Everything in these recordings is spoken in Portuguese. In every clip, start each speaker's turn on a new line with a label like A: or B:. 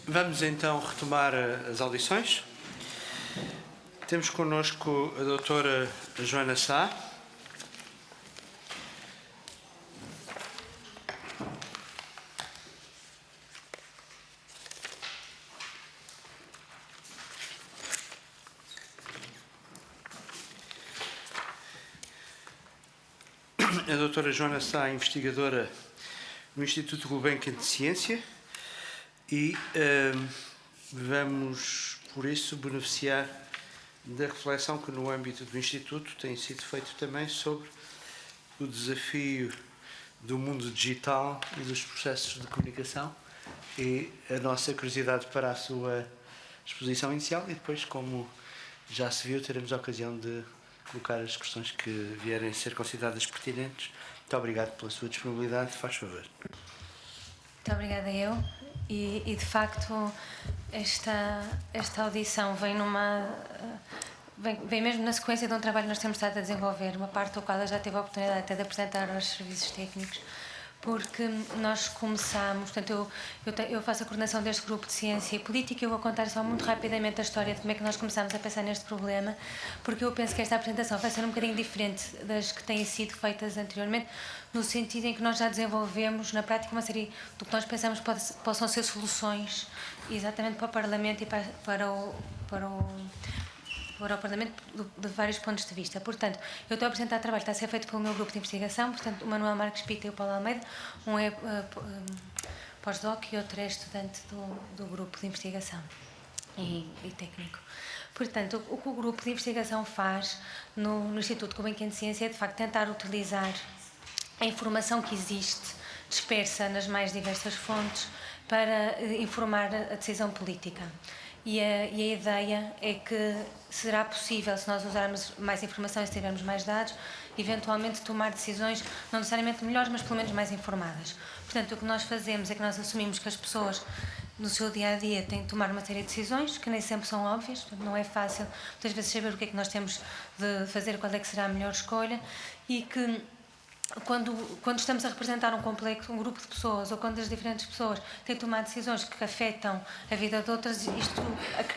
A: Vamos então retomar as audições. Temos connosco a doutora Joana Sá. A doutora Joana Sá é investigadora no Instituto Gulbenkian de Ciência e vamos, por isso, beneficiar da reflexão que no âmbito do Instituto tem sido feito também sobre o desafio do mundo digital e dos processos de comunicação e a nossa curiosidade para a sua exposição inicial e depois, como já se viu, teremos a ocasião de colocar as questões que vierem a ser consideradas pertinentes. Muito obrigado pela sua disponibilidade, faz favor.
B: Muito obrigada eu. E de facto, esta audição vem mesmo na sequência de um trabalho que nós temos estado a desenvolver, uma parte do qual eu já tive a oportunidade até de apresentar aos serviços técnicos, porque nós começámos, portanto, eu faço a coordenação deste grupo de ciência e política e eu vou contar só muito rapidamente a história de como é que nós começámos a pensar neste problema, porque eu penso que esta apresentação vai ser um bocadinho diferente das que têm sido feitas anteriormente, no sentido em que nós já desenvolvemos na prática uma série do que nós pensamos possam ser soluções exatamente para o Parlamento e para o Parlamento de vários pontos de vista. Portanto, eu estou a apresentar o trabalho que está a ser feito pelo meu grupo de investigação, portanto, o Manuel Marques Pita e o Paulo Almeida, um é pós-doc e outro é estudante do grupo de investigação e técnico. Portanto, o que o grupo de investigação faz no Instituto Gulbenkian de Ciência é, de facto, tentar utilizar a informação que existe, dispersa nas mais diversas fontes, para informar a decisão política. E a ideia é que será possível, se nós usarmos mais informação e se tivermos mais dados, eventualmente tomar decisões não necessariamente melhores, mas pelo menos mais informadas. Portanto, o que nós fazemos é que nós assumimos que as pessoas no seu dia-a-dia têm de tomar uma série de decisões, que nem sempre são óbvias, portanto, não é fácil muitas vezes saber o que é que nós temos de fazer, qual é que será a melhor escolha, e que quando estamos a representar um grupo de pessoas, ou quando as diferentes pessoas têm de tomar decisões que afetam a vida de outras, isto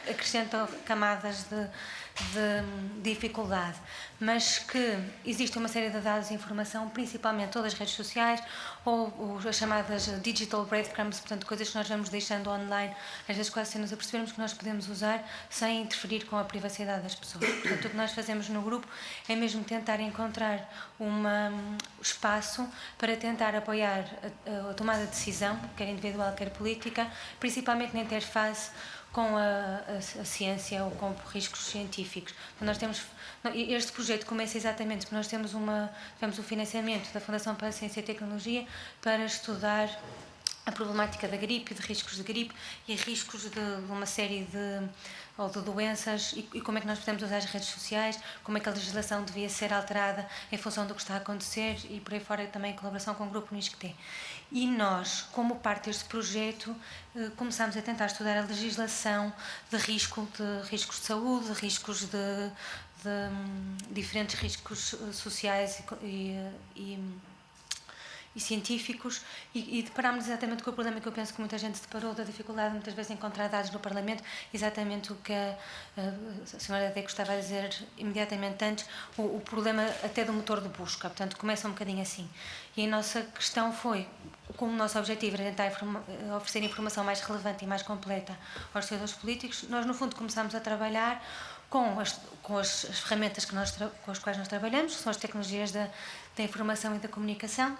B: acrescenta camadas de dificuldade, mas que existe uma série de dados e informação, principalmente todas as redes sociais ou as chamadas digital breadcrumbs, portanto coisas que nós vamos deixando online, às vezes quase sem nos apercebermos que nós podemos usar sem interferir com a privacidade das pessoas. Portanto, o que nós fazemos no grupo é mesmo tentar encontrar espaço para tentar apoiar a tomada de decisão, quer individual, quer política, principalmente na interface com a ciência ou com riscos científicos. Então, este projeto começa exatamente porque nós tivemos o financiamento da Fundação para a Ciência e Tecnologia para estudar a problemática da gripe, de riscos de gripe e riscos de uma série de doenças e como é que nós podemos usar as redes sociais, como é que a legislação devia ser alterada em função do que está a acontecer e por aí fora também em colaboração com o grupo NISCTE. E nós, como parte deste projeto, começámos a tentar estudar a legislação de riscos de saúde, de riscos de diferentes riscos sociais e científicos e deparámos exatamente com o problema que eu penso que muita gente se deparou, da dificuldade muitas vezes de encontrar dados no Parlamento, exatamente o que a senhora Deco estava a dizer imediatamente antes, o problema até do motor de busca, portanto começa um bocadinho assim. E a nossa questão foi, como o nosso objetivo era tentar oferecer informação mais relevante e mais completa aos decisores políticos, nós no fundo começámos a trabalhar com as ferramentas com as quais nós trabalhamos, que são as tecnologias da informação e da comunicação,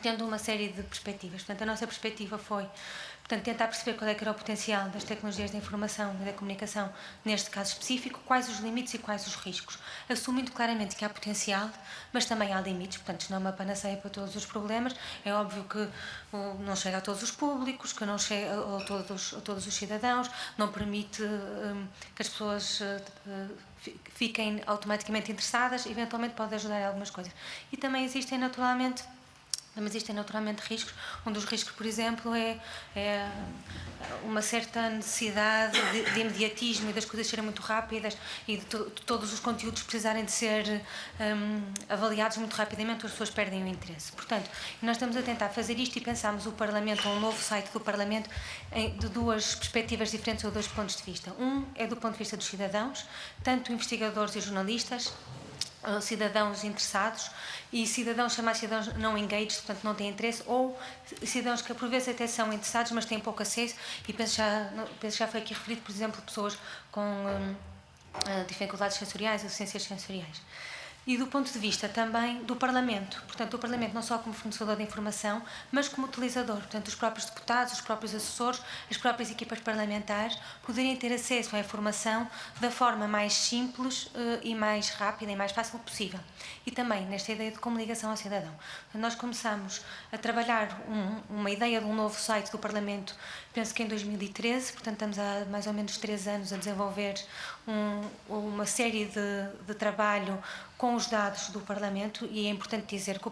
B: tendo uma série de perspectivas. Portanto, a nossa perspectiva foi tentar perceber qual é que era o potencial das tecnologias da informação e da comunicação neste caso específico, quais os limites e quais os riscos, assumindo claramente que há potencial, mas também há limites, portanto, isto não é uma panaceia para todos os problemas, é óbvio que não chega a todos os públicos, que não chega a todos os cidadãos, não permite que as pessoas fiquem automaticamente interessadas, eventualmente pode ajudar em algumas coisas. E também existem, naturalmente, Mas existem naturalmente riscos. Um dos riscos, por exemplo, é uma certa necessidade de imediatismo e das coisas serem muito rápidas e de todos os conteúdos precisarem de ser avaliados muito rapidamente, as pessoas perdem o interesse. Portanto, nós estamos a tentar fazer isto e pensamos o Parlamento, um novo site do Parlamento, de duas perspectivas diferentes ou dois pontos de vista. Um é do ponto de vista dos cidadãos, tanto investigadores e jornalistas, cidadãos interessados e cidadãos chamados cidadãos não engaged, portanto não têm interesse, ou cidadãos que por vezes até são interessados mas têm pouco acesso, e penso que já foi aqui referido, por exemplo, pessoas com dificuldades sensoriais, deficiências sensoriais. E do ponto de vista também do Parlamento, portanto o Parlamento não só como fornecedor de informação, mas como utilizador, portanto os próprios deputados, os próprios assessores, as próprias equipas parlamentares poderem ter acesso à informação da forma mais simples e mais rápida e mais fácil possível. E também nesta ideia de comunicação ao cidadão. Portanto, nós começamos a trabalhar uma ideia de um novo site do Parlamento, penso que em 2013, portanto estamos há mais ou menos 3 anos a desenvolver uma série de trabalho com os dados do Parlamento, e é importante dizer que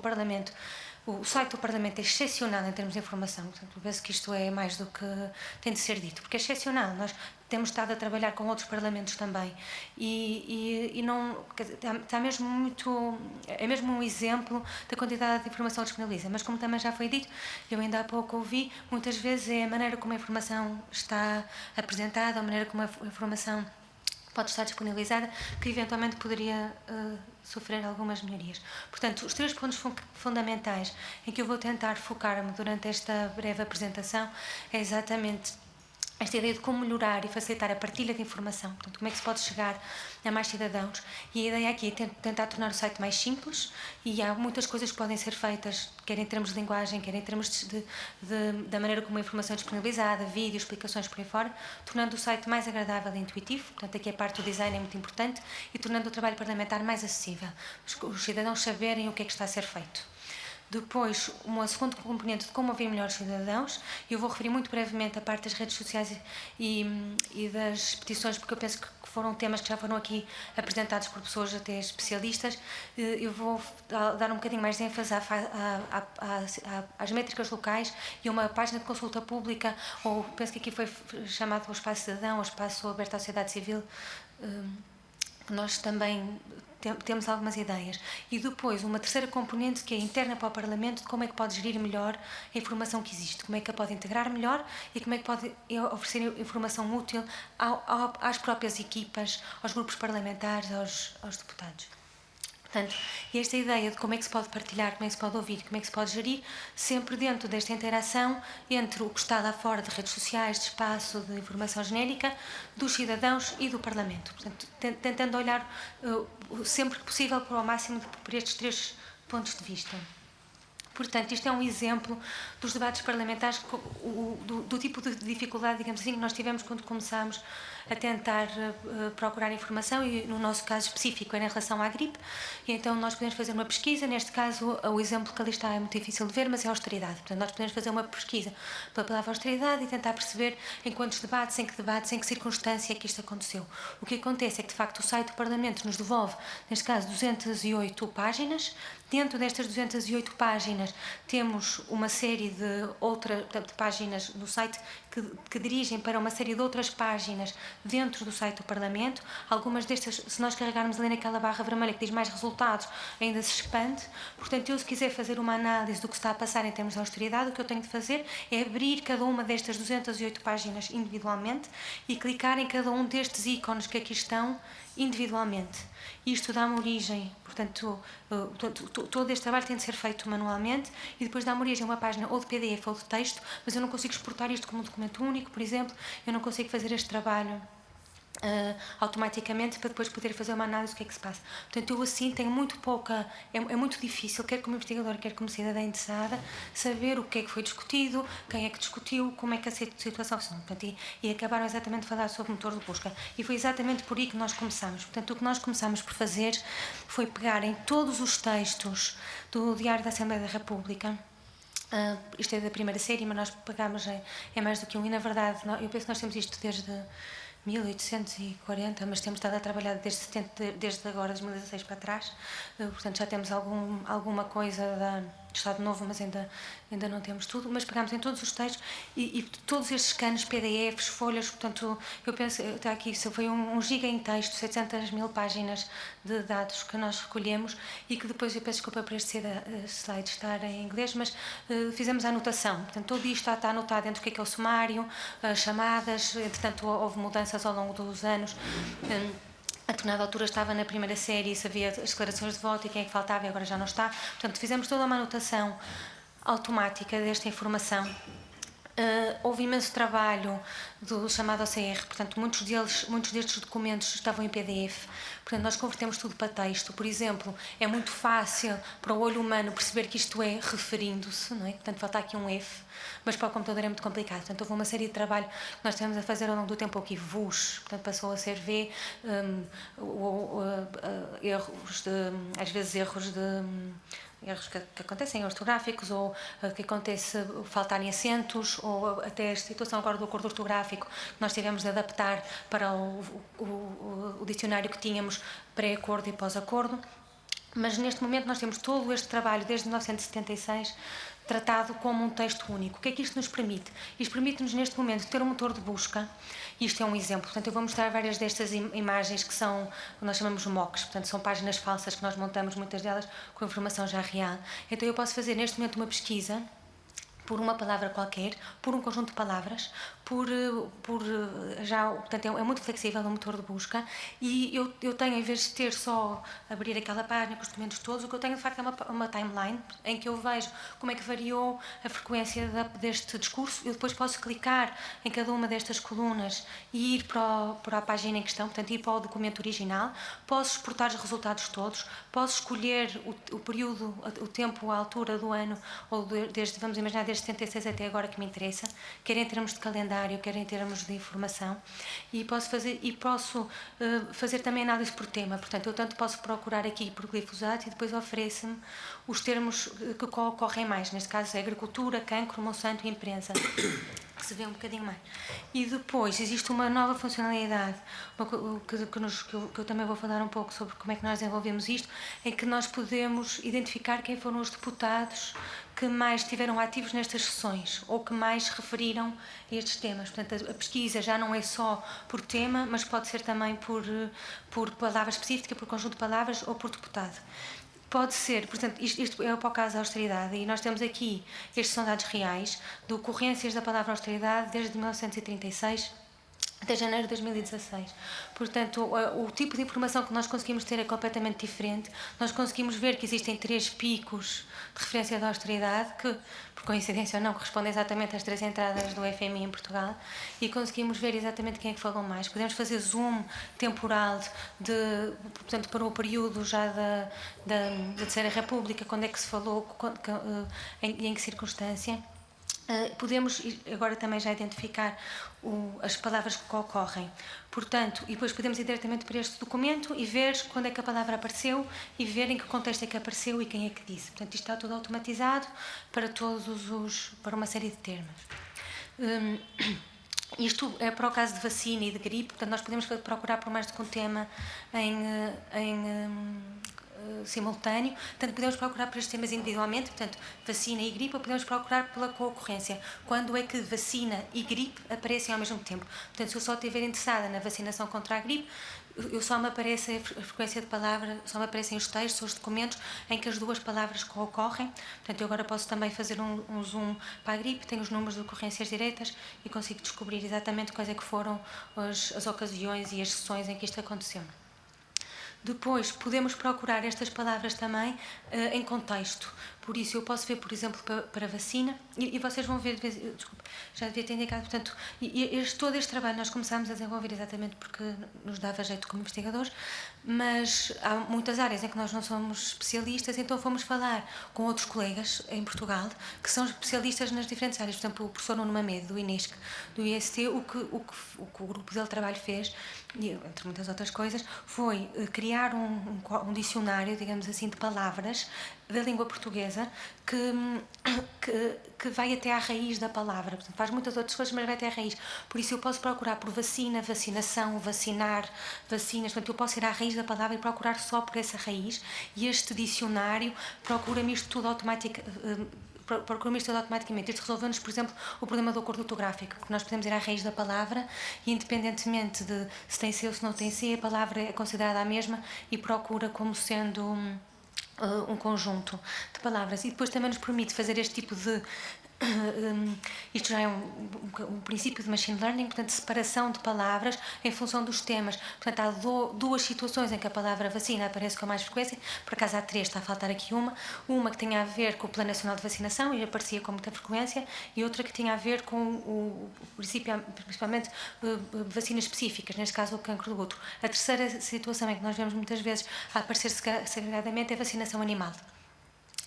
B: o site do Parlamento é excepcional em termos de informação, portanto, eu penso que isto é mais do que tem de ser dito, porque é excepcional. Nós temos estado a trabalhar com outros parlamentos também e não, está mesmo é mesmo um exemplo da quantidade de informação disponibiliza, mas como também já foi dito, eu ainda há pouco ouvi, muitas vezes é a maneira como a informação está apresentada, a maneira como a informação pode estar disponibilizada, que eventualmente poderia sofrer algumas melhorias. Portanto, os 3 pontos fundamentais em que eu vou tentar focar-me durante esta breve apresentação é exatamente esta ideia de como melhorar e facilitar a partilha de informação, portanto, como é que se pode chegar a mais cidadãos, e a ideia aqui é tentar tornar o site mais simples, e há muitas coisas que podem ser feitas, quer em termos de linguagem, quer em termos da maneira como a informação é disponibilizada, vídeos, explicações por aí fora, tornando o site mais agradável e intuitivo, portanto aqui a parte do design é muito importante, e tornando o trabalho parlamentar mais acessível, os cidadãos saberem o que é que está a ser feito. Depois, uma segunda componente de como ouvir melhor os cidadãos. Eu vou referir muito brevemente a parte das redes sociais e das petições, porque eu penso que foram temas que já foram aqui apresentados por pessoas até especialistas. Eu vou dar um bocadinho mais de ênfase às métricas locais e a uma página de consulta pública, ou penso que aqui foi chamado o Espaço Cidadão, o Espaço Aberto à Sociedade Civil, que nós também temos algumas ideias. E depois, uma terceira componente que é interna para o Parlamento, de como é que pode gerir melhor a informação que existe, como é que a pode integrar melhor e como é que pode oferecer informação útil às próprias equipas, aos grupos parlamentares, aos deputados. Portanto, esta ideia de como é que se pode partilhar, como é que se pode ouvir, como é que se pode gerir, sempre dentro desta interação entre o que está lá fora de redes sociais, de espaço, de informação genérica, dos cidadãos e do Parlamento. Portanto, tentando olhar sempre que possível para o máximo por estes 3 pontos de vista. Portanto, isto é um exemplo dos debates parlamentares, do tipo de dificuldade, digamos assim, que nós tivemos quando começámos a tentar procurar informação, e no nosso caso específico era em relação à gripe, e então nós podemos fazer uma pesquisa. Neste caso o exemplo que ali está é muito difícil de ver, mas é a austeridade. Portanto, nós podemos fazer uma pesquisa pela palavra austeridade e tentar perceber em quantos debates, em que circunstância é que isto aconteceu. O que acontece é que, de facto, o site do Parlamento nos devolve, neste caso, 208 páginas. Dentro destas 208 páginas temos uma série de páginas no site que dirigem para uma série de outras páginas dentro do site do Parlamento. Algumas destas, se nós carregarmos ali naquela barra vermelha que diz mais resultados, ainda se expande. Portanto, eu, se quiser fazer uma análise do que está a passar em termos de austeridade, o que eu tenho de fazer é abrir cada uma destas 208 páginas individualmente e clicar em cada um destes ícones que aqui estão individualmente. Isto dá-me origem, portanto, todo este trabalho tem de ser feito manualmente, e depois dá-me origem a uma página ou de PDF ou de texto, mas eu não consigo exportar isto como um documento único, por exemplo. Eu não consigo fazer este trabalho automaticamente para depois poder fazer uma análise do que é que se passa. Portanto, eu assim tenho muito pouca, é muito difícil, quer como investigador, quer como cidadã interessada, saber o que é que foi discutido, quem é que discutiu, como é que a situação funciona. Portanto, e acabaram exatamente de falar sobre o motor de busca. E foi exatamente por aí que nós começamos. Portanto, o que nós começamos por fazer foi pegar em todos os textos do Diário da Assembleia da República. Isto é da primeira série, mas nós pegámos em mais do que um, e na verdade eu penso que nós temos isto desde 1840, mas temos estado a trabalhar desde agora, 2016 para trás, portanto já temos alguma coisa Estado Novo, mas ainda não temos tudo, mas pegámos em todos os textos e todos estes scans, PDFs, folhas, portanto, eu penso, está aqui, isso foi um giga em texto, 700.000 páginas de dados que nós recolhemos e que depois, eu peço desculpa por este slide estar em inglês, mas fizemos a anotação, portanto, tudo isto está anotado dentro do que é o sumário, as chamadas, entretanto, houve mudanças ao longo dos anos. A determinada altura estava na primeira série e sabia as declarações de voto e quem é que faltava e agora já não está. Portanto, fizemos toda uma anotação automática desta informação. Houve imenso trabalho do chamado OCR, portanto, muitos destes documentos estavam em PDF, portanto, nós convertemos tudo para texto. Por exemplo, é muito fácil para o olho humano perceber que isto é referindo-se, não é? Portanto, falta aqui um F, mas para o computador é muito complicado. Portanto, houve uma série de trabalho que nós tivemos a fazer ao longo do tempo aqui, VUS, portanto, passou a ser V, às vezes erros que acontecem ortográficos ou que acontece faltarem acentos ou até a situação agora do acordo ortográfico que nós tivemos de adaptar para o dicionário que tínhamos pré-acordo e pós-acordo. Mas neste momento nós temos todo este trabalho desde 1976 tratado como um texto único. O que é que isto nos permite? Isto permite-nos neste momento ter um motor de busca. Isto é um exemplo. Portanto, eu vou mostrar várias destas imagens que são, nós chamamos mocks, portanto são páginas falsas que nós montamos, muitas delas com informação já real. Então eu posso fazer neste momento uma pesquisa por uma palavra qualquer, por um conjunto de palavras, portanto é muito flexível o motor de busca e eu tenho, em vez de ter só abrir aquela página com os documentos todos, o que eu tenho de facto é uma timeline em que eu vejo como é que variou a frequência deste discurso. Eu depois posso clicar em cada uma destas colunas e ir para a página em questão, portanto ir para o documento original, posso exportar os resultados todos, posso escolher o período, o tempo, a altura do ano, ou desde, vamos imaginar, desde 76 até agora que me interessa, quer em termos de calendário, quer em termos de informação, e posso fazer também análise por tema. Portanto, eu tanto posso procurar aqui por glifosato e depois oferece-me os termos que ocorrem mais, neste caso agricultura, cancro, Monsanto e imprensa, que se vê um bocadinho mais. E depois existe uma nova funcionalidade que eu também vou falar um pouco sobre como é que nós desenvolvemos isto, em que nós podemos identificar quem foram os deputados que mais estiveram ativos nestas sessões ou que mais referiram a estes temas. Portanto, a pesquisa já não é só por tema, mas pode ser também por palavra específica, por conjunto de palavras ou por deputado. Pode ser, portanto, isto é para o caso da austeridade e nós temos aqui, estes são dados reais, de ocorrências da palavra austeridade desde 1936 até janeiro de 2016. Portanto, o tipo de informação que nós conseguimos ter é completamente diferente. Nós conseguimos ver que existem 3 picos de referência da austeridade, que, por coincidência ou não, correspondem exatamente às 3 entradas do FMI em Portugal, e conseguimos ver exatamente quem é que falou mais. Podemos fazer zoom temporal, portanto, para o período já da Terceira República, quando é que se falou, em que circunstância. Podemos agora também já identificar as palavras que ocorrem. Portanto, e depois podemos ir diretamente para este documento e ver quando é que a palavra apareceu e ver em que contexto é que apareceu e quem é que disse. Portanto, isto está tudo automatizado para uma série de termos. Isto é para o caso de vacina e de gripe, portanto nós podemos procurar por mais do que um tema simultâneo, portanto podemos procurar por estes temas individualmente, portanto vacina e gripe, ou podemos procurar pela concorrência, quando é que vacina e gripe aparecem ao mesmo tempo. Portanto, se eu só estiver interessada na vacinação contra a gripe, só me aparece a frequência de palavra, só me aparecem os textos, os documentos em que as duas palavras ocorrem. Portanto, eu agora posso também fazer um zoom para a gripe, tenho os números de ocorrências diretas e consigo descobrir exatamente quais é que foram as ocasiões e as sessões em que isto aconteceu. Depois, podemos procurar estas palavras também em contexto. Por isso, eu posso ver, por exemplo, para vacina, e vocês vão ver, desculpa, já devia ter indicado, portanto, todo este trabalho nós começámos a desenvolver exatamente porque nos dava jeito como investigadores, mas há muitas áreas em que nós não somos especialistas, então fomos falar com outros colegas em Portugal que são especialistas nas diferentes áreas. Por exemplo, o professor Nuno Mamedo, do INESC, do IST, o que o grupo dele de trabalho fez, entre muitas outras coisas, foi criar um dicionário, digamos assim, de palavras da língua portuguesa que vai até à raiz da palavra. Portanto, faz muitas outras coisas, mas vai até à raiz. Por isso eu posso procurar por vacina, vacinação, vacinar, vacinas. Portanto, eu posso ir à raiz da palavra e procurar só por essa raiz. E este dicionário procura-me isto tudo automaticamente. Isto resolveu-nos, por exemplo, o problema do acordo ortográfico, que nós podemos ir à raiz da palavra e, independentemente de se tem C ou se não tem C, a palavra é considerada a mesma e procura como sendo um conjunto de palavras. E depois também nos permite fazer este tipo de isto já é um princípio de machine learning, portanto, separação de palavras em função dos temas. Portanto, há duas situações em que a palavra vacina aparece com mais frequência. Por acaso há três, está a faltar aqui uma que tinha a ver com o Plano Nacional de Vacinação e aparecia com muita frequência, e outra que tinha a ver com o princípio, principalmente vacinas específicas, neste caso o cancro do útero. A terceira situação em que nós vemos muitas vezes a aparecer segregadamente é a vacinação animal.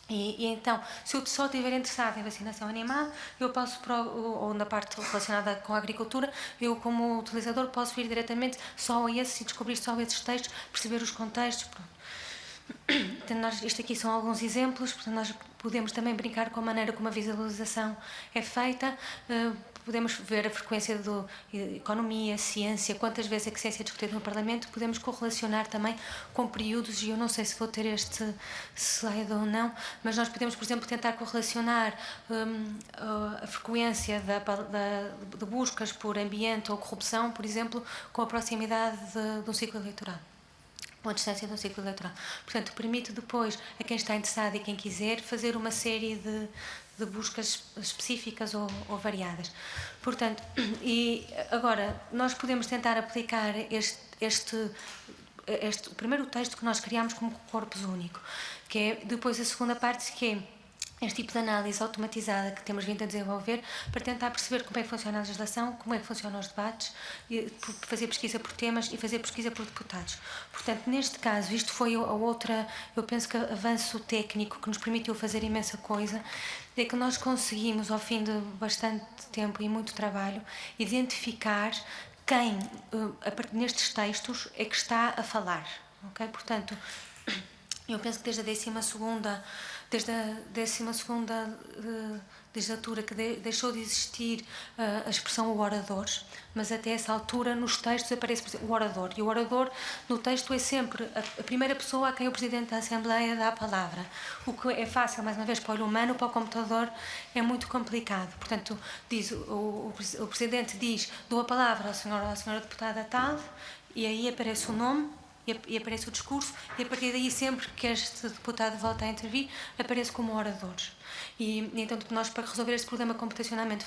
B: E então, se eu só estiver interessado em vacinação animal, eu posso, ou na parte relacionada com a agricultura, eu como utilizador posso vir diretamente só a esses e descobrir só esses textos, perceber os contextos. Pronto. Então, isto aqui são alguns exemplos, portanto, nós podemos também brincar com a maneira como a visualização é feita. Podemos ver a frequência de economia, ciência, quantas vezes é que a ciência é discutida no Parlamento. Podemos correlacionar também com períodos, e eu não sei se vou ter este slide ou não, mas nós podemos, por exemplo, tentar correlacionar a frequência de buscas por ambiente ou corrupção, por exemplo, com a proximidade de um ciclo eleitoral, ou a distância de um ciclo eleitoral. Portanto, permite depois a quem está interessado e quem quiser fazer uma série de buscas específicas ou variadas. Portanto, e agora nós podemos tentar aplicar o primeiro texto que nós criámos como corpus único, que é depois a segunda parte, que é este tipo de análise automatizada que temos vindo a desenvolver para tentar perceber como é que funciona a legislação, como é que funcionam os debates, fazer pesquisa por temas e fazer pesquisa por deputados. Portanto, neste caso, isto foi a outra, eu penso que avanço técnico que nos permitiu fazer imensa coisa, é que nós conseguimos, ao fim de bastante tempo e muito trabalho, identificar quem, nestes textos, é que está a falar. Okay? Portanto, eu penso que desde a 12ª legislatura que deixou de existir a expressão o orador, mas até essa altura nos textos aparece, por exemplo, o orador, e o orador no texto é sempre a primeira pessoa a quem o Presidente da Assembleia dá a palavra, o que é fácil, mais uma vez, para o olho humano, para o computador é muito complicado. Portanto, diz, o Presidente diz, dou a palavra ao senhor ou à senhora deputada tal, e aí aparece o nome e aparece o discurso, e a partir daí, sempre que este deputado volta a intervir, aparece como orador. E então nós, para resolver este problema computacionalmente,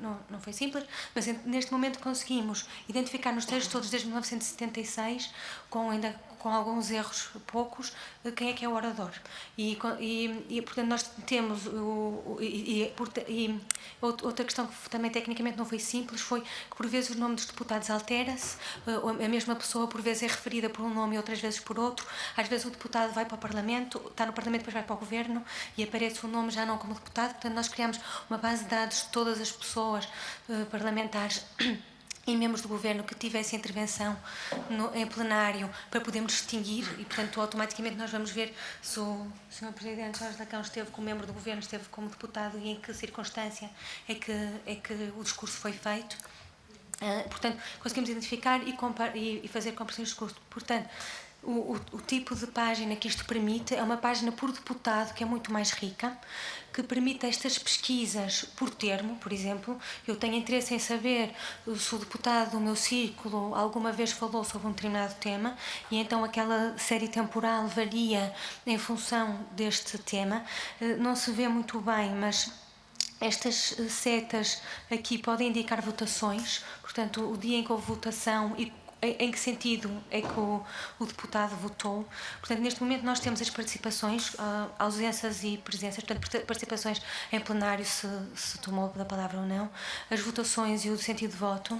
B: não foi simples, mas neste momento conseguimos identificar nos textos todos desde 1976, ainda com alguns erros poucos, quem é que é o orador. E portanto, nós temos outra questão que também tecnicamente não foi simples, foi que por vezes o nome dos deputados altera-se, a mesma pessoa por vezes é referida por um nome e outras vezes por outro. Às vezes o deputado vai para o Parlamento, está no Parlamento, depois vai para o Governo e aparece o nome já não como deputado. Portanto, nós criamos uma base de dados de todas as pessoas parlamentares e membros do Governo que tivessem intervenção em plenário para podermos distinguir, e portanto automaticamente nós vamos ver se o Sr. Presidente Jorge Lacão esteve como membro do Governo, esteve como deputado e em que circunstância é que o discurso foi feito. Portanto, conseguimos identificar e fazer comparações de discurso. Portanto, o tipo de página que isto permite é uma página por deputado que é muito mais rica, que permite estas pesquisas por termo. Por exemplo, eu tenho interesse em saber se o deputado do meu círculo alguma vez falou sobre um determinado tema, e então aquela série temporal varia em função deste tema. Não se vê muito bem, mas estas setas aqui podem indicar votações, portanto, o dia em que houve votação e em que sentido é que o deputado votou. Portanto, neste momento nós temos as participações, ausências e presenças, portanto, participações em plenário, se tomou a palavra ou não, as votações e o sentido de voto.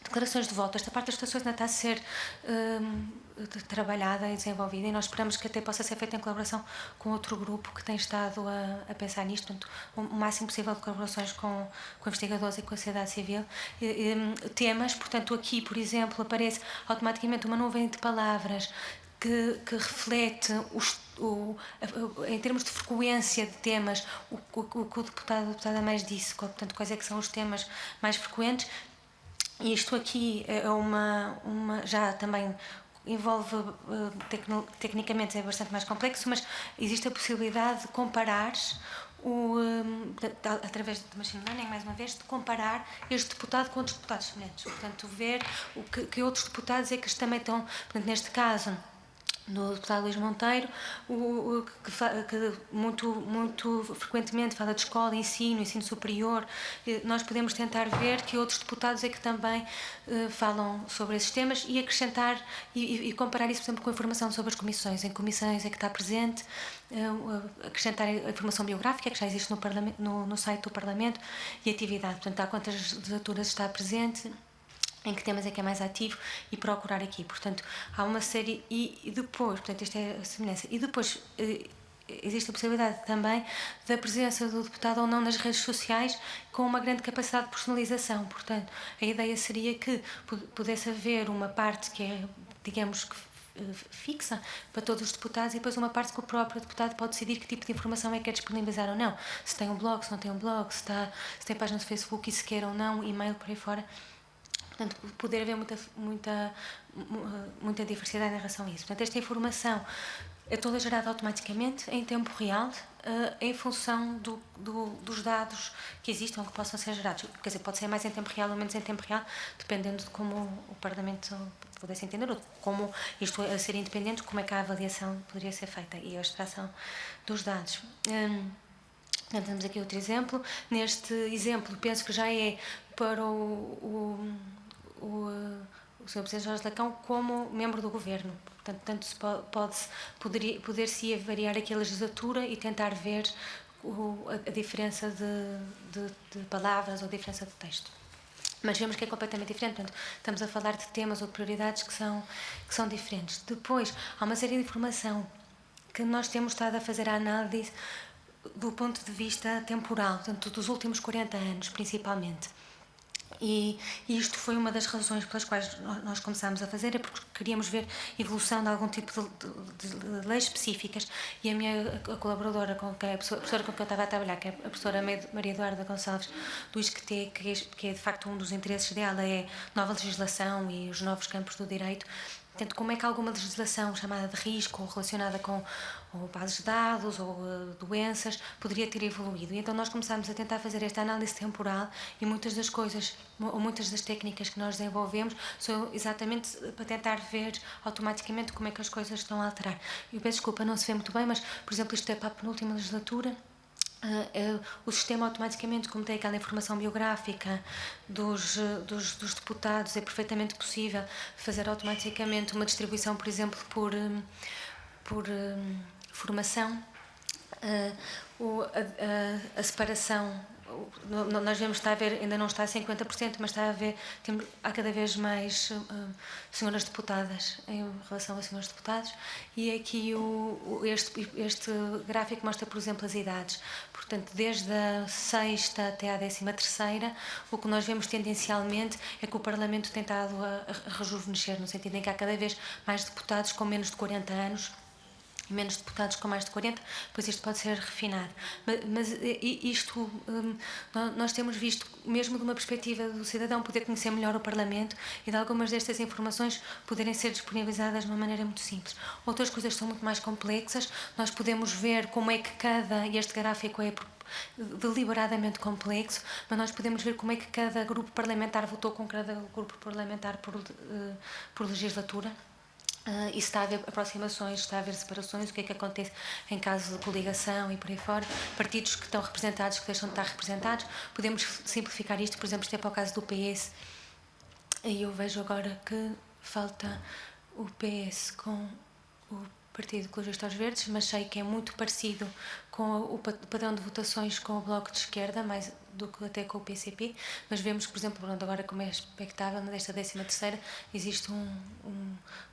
B: Declarações de voto. Esta parte das votações ainda está a ser trabalhada e desenvolvida, e nós esperamos que até possa ser feita em colaboração com outro grupo que tem estado a pensar nisto. Portanto, o máximo possível de colaborações com investigadores e com a sociedade civil. Temas, portanto, aqui, por exemplo, aparece automaticamente uma nuvem de palavras que reflete em termos de frequência de temas, o que o deputado ou deputada mais disse, portanto, quais é que são os temas mais frequentes. E isto aqui é já também envolve, tecnicamente é bastante mais complexo, mas existe a possibilidade de comparar através de machine learning, mais uma vez, de comparar este deputado com outros deputados semelhantes. Portanto, ver que outros deputados é que também estão, portanto, neste caso, no deputado Luís Monteiro, que muito frequentemente fala de escola, ensino superior. Nós podemos tentar ver que outros deputados é que também falam sobre esses temas e acrescentar e comparar isso, por exemplo, com a informação sobre as comissões. Em comissões é que está presente, acrescentar a informação biográfica que já existe no site do Parlamento e atividade. Portanto, há quantas legislaturas está presente, em que temas é que é mais ativo e procurar aqui. Portanto, há uma série... E depois, portanto, isto é a semelhança. E depois existe a possibilidade também da presença do deputado ou não nas redes sociais com uma grande capacidade de personalização. Portanto, a ideia seria que pudesse haver uma parte que é, digamos, que fixa para todos os deputados e depois uma parte que o próprio deputado pode decidir que tipo de informação é que quer disponibilizar ou não. Se tem um blog, se não tem um blog, se tem página de Facebook e se quer ou não, e-mail por aí fora. Portanto, poder haver muita diversidade em relação a isso. Portanto, esta informação é toda gerada automaticamente, em tempo real, em função dos dados que existem ou que possam ser gerados. Quer dizer, pode ser mais em tempo real ou menos em tempo real, dependendo de como o Parlamento pudesse entender, ou como isto a ser independente, como é que a avaliação poderia ser feita e a extração dos dados. Temos aqui outro exemplo. Neste exemplo, penso que já é para o Sr. Presidente Jorge Lacão como membro do Governo. Portanto, poder-se variar aqui a legislatura e tentar ver a diferença de palavras ou a diferença de texto. Mas vemos que é completamente diferente. Portanto, estamos a falar de temas ou de prioridades que são diferentes. Depois, há uma série de informação que nós temos estado a fazer a análise do ponto de vista temporal, portanto, dos últimos 40 anos, principalmente. E isto foi uma das razões pelas quais nós começámos a fazer, é porque queríamos ver evolução de algum tipo de leis específicas. E a minha colaboradora, a professora com quem eu estava a trabalhar, que é a professora Maria Eduarda Gonçalves do ISCTE, que é de facto um dos interesses dela, é nova legislação e os novos campos do direito. Portanto, como é que alguma legislação chamada de risco ou relacionada com ou bases de dados ou doenças poderia ter evoluído. E então nós começámos a tentar fazer esta análise temporal e muitas das coisas, ou muitas das técnicas que nós desenvolvemos são exatamente para tentar ver automaticamente como é que as coisas estão a alterar. Eu peço desculpa, não se vê muito bem, mas, por exemplo, isto é para a penúltima legislatura. O sistema automaticamente, como tem aquela informação biográfica dos deputados, é perfeitamente possível fazer automaticamente uma distribuição, por exemplo, por formação, a separação. Nós vemos que está a haver, ainda não está a 50%, mas está a haver, há cada vez mais senhoras deputadas em relação a senhores deputados, e aqui este gráfico mostra, por exemplo, as idades. Portanto, desde a 6ª até à 13ª, o que nós vemos tendencialmente é que o Parlamento tem estado a rejuvenescer, no sentido em que há cada vez mais deputados com menos de 40 anos, menos deputados com mais de 40, pois isto pode ser refinado. Mas isto, nós temos visto, mesmo de uma perspectiva do cidadão poder conhecer melhor o Parlamento e de algumas destas informações poderem ser disponibilizadas de uma maneira muito simples. Outras coisas são muito mais complexas, nós podemos ver como é que este gráfico é deliberadamente complexo, mas nós podemos ver como é que cada grupo parlamentar votou com cada grupo parlamentar por legislatura. E se está a haver aproximações, se está a haver separações, o que é que acontece em caso de coligação e por aí fora, partidos que estão representados, que deixam de estar representados. Podemos simplificar isto, por exemplo, isto é para o caso do PS, e eu vejo agora que falta o PS com o Partido Ecologista aos Verdes, mas sei que é muito parecido com o padrão de votações com o Bloco de Esquerda, mais do que até com o PCP, mas vemos que, por exemplo, agora como é expectável, nesta 13ª, existe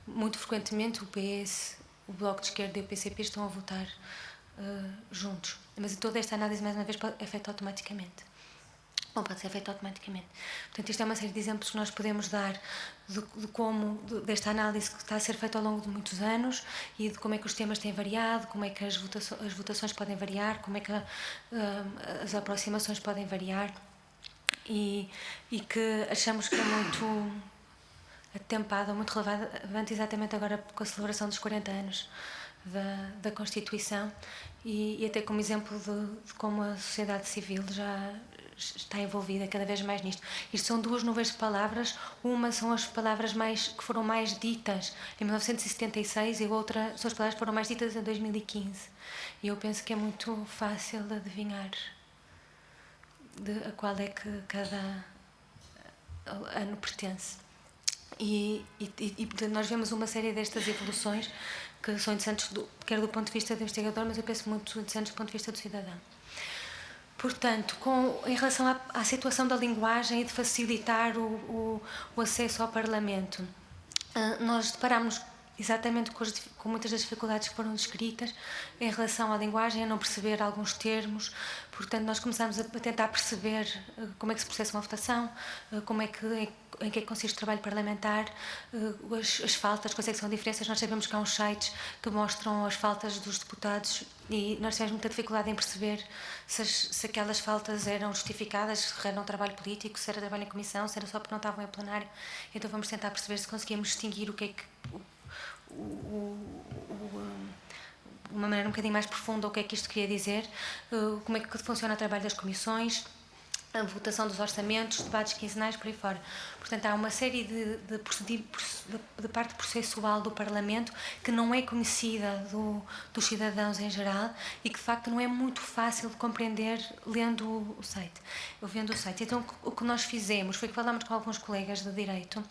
B: muito frequentemente o PS, o Bloco de Esquerda e o PCP estão a votar juntos. Mas toda esta análise, mais uma vez, é feita automaticamente. ou pode ser feito automaticamente. Portanto, isto é uma série de exemplos que nós podemos dar de como, desta análise que está a ser feita ao longo de muitos anos e de como é que os temas têm variado, como é que as votações podem variar, como é que as aproximações podem variar e que achamos que é muito atempado, muito relevante exatamente agora com a celebração dos 40 anos da Constituição e até como exemplo de como a sociedade civil já está envolvida cada vez mais nisto. Isto são duas nuvens de palavras, uma são as palavras que foram mais ditas em 1976 e a outra são as palavras que foram mais ditas em 2015. E eu penso que é muito fácil de adivinhar a qual é que cada ano pertence. E nós vemos uma série destas evoluções que são interessantes, quer do ponto de vista do investigador, mas eu penso muito interessantes do ponto de vista do cidadão. Portanto, em relação à situação da linguagem e de facilitar o acesso ao Parlamento, nós deparámos exatamente com muitas das dificuldades que foram descritas em relação à linguagem, a não perceber alguns termos. Portanto, nós começámos a tentar perceber como é que se processa uma votação, em que consiste o trabalho parlamentar, as faltas, quais é que são as diferenças. Nós sabemos que há uns sites que mostram as faltas dos deputados e nós tivemos muita dificuldade em perceber se aquelas faltas eram justificadas, se era um trabalho político, se era trabalho em comissão, se era só porque não estavam em plenário. Então vamos tentar perceber se conseguimos distinguir o que é que uma maneira um bocadinho mais profunda o que é que isto queria dizer, como é que funciona o trabalho das comissões, a votação dos orçamentos, debates quinzenais, por aí fora. Portanto, há uma série de parte processual do Parlamento que não é conhecida dos cidadãos em geral e que, de facto, não é muito fácil de compreender lendo o site, ou vendo o site. Então, o que nós fizemos foi que falámos com alguns colegas de Direito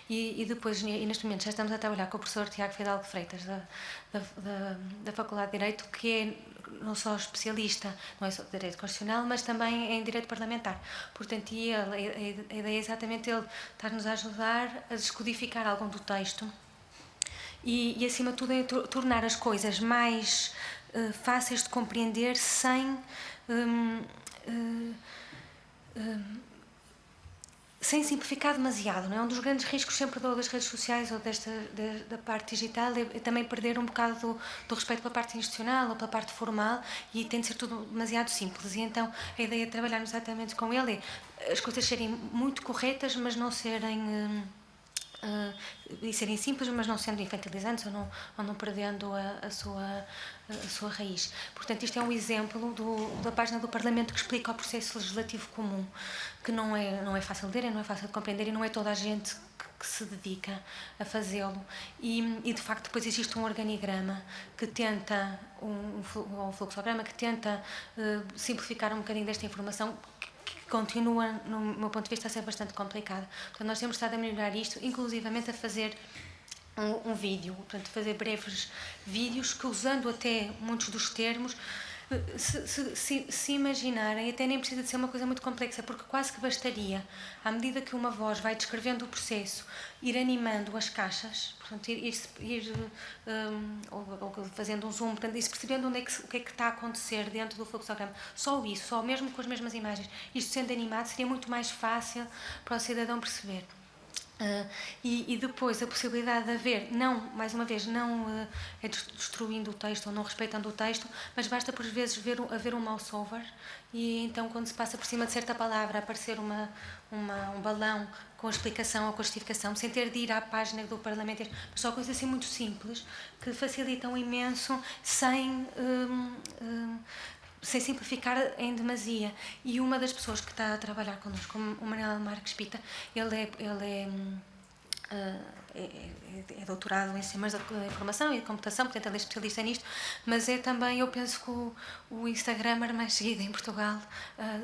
B: e depois, e neste momento, já estamos a trabalhar com o professor Tiago Fidalgo Freitas, da Faculdade de Direito, que é não só especialista, não é só de Direito Constitucional, mas também em Direito Parlamentar. Portanto, a ideia é exatamente ele estar-nos a ajudar a descodificar algum do texto e acima de tudo, é tornar as coisas mais fáceis de compreender sem simplificar demasiado, não é? Um dos grandes riscos sempre das redes sociais ou da parte digital é também perder um bocado do respeito pela parte institucional ou pela parte formal e tem de ser tudo demasiado simples. E então a ideia de trabalharmos exatamente com ele é as coisas serem muito corretas, mas não serem... e serem simples, mas não sendo infantilizantes ou não perdendo a sua raiz. Portanto, isto é um exemplo da página do Parlamento que explica o processo legislativo comum, que não é fácil de ler, não é fácil de compreender e não é toda a gente que se dedica a fazê-lo. E de facto, depois existe um organigrama que tenta, um fluxograma que tenta simplificar um bocadinho desta informação que continua, no meu ponto de vista, a ser bastante complicada. Portanto, nós temos estado a melhorar isto, inclusivamente a fazer um vídeo, portanto, fazer breves vídeos que, usando até muitos dos termos, se imaginarem, até nem precisa de ser uma coisa muito complexa, porque quase que bastaria, à medida que uma voz vai descrevendo o processo, ir animando as caixas, portanto, ou fazendo um zoom, portanto, ir percebendo o que é que está a acontecer dentro do fluxograma. Só isso, só mesmo com as mesmas imagens, isto sendo animado, seria muito mais fácil para o cidadão perceber. E depois a possibilidade de haver, mais uma vez, não é destruindo o texto ou não respeitando o texto, mas basta por vezes haver um mouse over e então quando se passa por cima de certa palavra aparecer um balão com a explicação ou com a justificação, sem ter de ir à página do Parlamento, mas só coisas assim muito simples que facilitam imenso sem simplificar em demasia. E uma das pessoas que está a trabalhar connosco, o Manuel Marques Pita, ele é doutorado em sistemas da informação e de computação, portanto ele é especialista nisto, mas é também, eu penso que o Instagramer mais seguido em Portugal,